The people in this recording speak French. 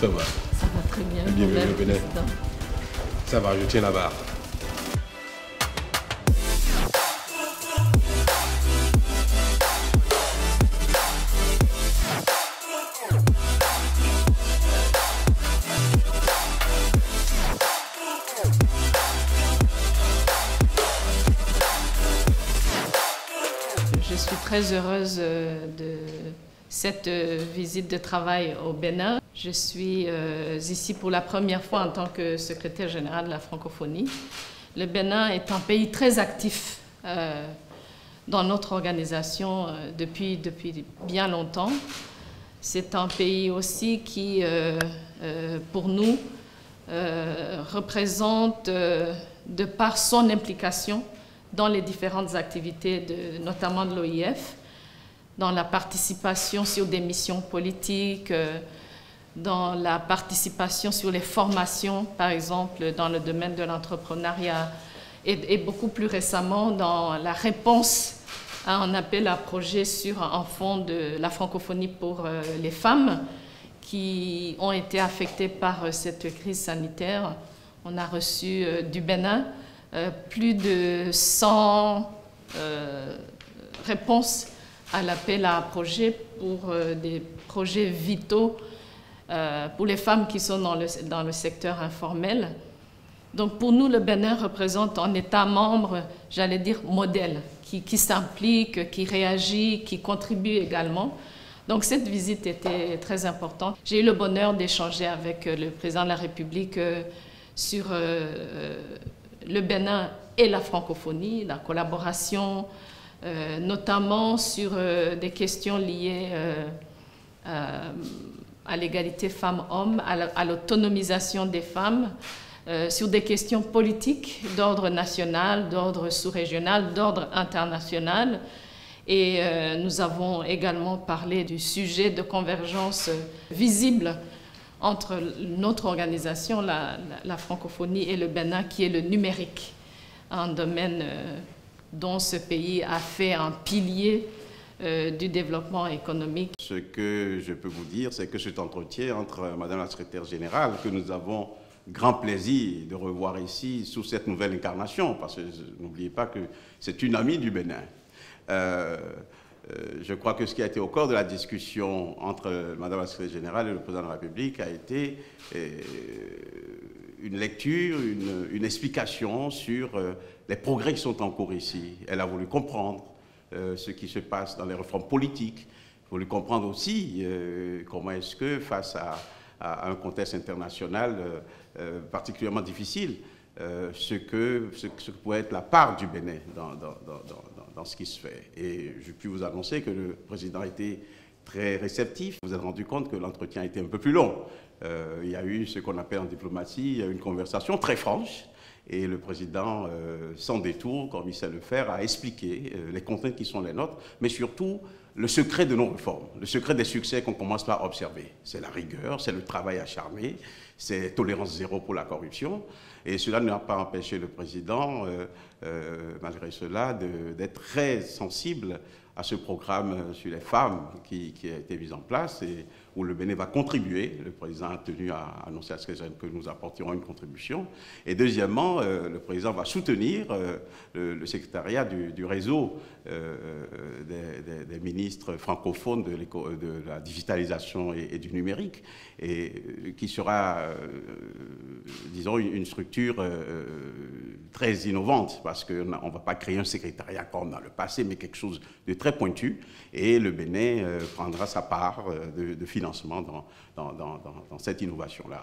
ça va? Ça va très bien. Bienvenue au Bénin. Ça va, je tiens la barre. Je suis très heureuse de cette visite de travail au Bénin. Je suis ici pour la première fois en tant que secrétaire générale de la francophonie. Le Bénin est un pays très actif dans notre organisation depuis bien longtemps. C'est un pays aussi qui, pour nous, représente, de par son implication, dans les différentes activités, notamment de l'OIF, dans la participation sur des missions politiques, dans la participation sur les formations, par exemple, dans le domaine de l'entrepreneuriat, et beaucoup plus récemment dans la réponse à un appel à projet sur un fonds de la francophonie pour les femmes qui ont été affectées par cette crise sanitaire. On a reçu du Bénin plus de 100 réponses à l'appel à projet pour des projets vitaux pour les femmes qui sont dans le secteur informel. Donc pour nous, le Bénin représente un État membre, j'allais dire, modèle, qui s'implique, qui réagit, qui contribue également. Donc cette visite était très importante. J'ai eu le bonheur d'échanger avec le président de la République sur le Bénin et la francophonie, la collaboration, notamment sur des questions liées à l'égalité femmes-hommes, à l'autonomisation des femmes, sur des questions politiques d'ordre national, d'ordre sous-régional, d'ordre international. Et nous avons également parlé du sujet de convergence visible entre notre organisation, la francophonie et le Bénin, qui est le numérique, un domaine dont ce pays a fait un pilier du développement économique. Ce que je peux vous dire, c'est que cet entretien entre Madame la secrétaire générale, que nous avons grand plaisir de revoir ici sous cette nouvelle incarnation, parce que n'oubliez pas que c'est une amie du Bénin. Je crois que ce qui a été au cœur de la discussion entre Madame la secrétaire générale et le président de la République a été une lecture, une explication sur les progrès qui sont en cours ici. Elle a voulu comprendre ce qui se passe dans les réformes politiques, voulu comprendre aussi comment est-ce que, face à un contexte international particulièrement difficile, ce que pourrait être la part du Bénin dans ce qui se fait. Et je puis vous annoncer que le président a été très réceptif. Vous vous êtes rendu compte que l'entretien a été un peu plus long. Il y a eu ce qu'on appelle en diplomatie une conversation très franche. Et le président, sans détour, comme il sait le faire, a expliqué les contraintes qui sont les nôtres, mais surtout le secret de nos réformes, le secret des succès qu'on commence par observer. C'est la rigueur, c'est le travail acharné, c'est tolérance zéro pour la corruption. Et cela n'a pas empêché le président, malgré cela, d'être très sensible à ce programme sur les femmes qui a été mis en place et où le Bénin va contribuer. Le président a tenu à annoncer à ce que nous apporterons une contribution. Et deuxièmement, le président va soutenir le secrétariat du réseau des ministres francophones de la digitalisation et du numérique, et qui sera, disons, une structure très innovante, parce qu'on ne va pas créer un secrétariat comme dans le passé, mais quelque chose de très pointu, et le Bénin prendra sa part de financement dans cette innovation-là.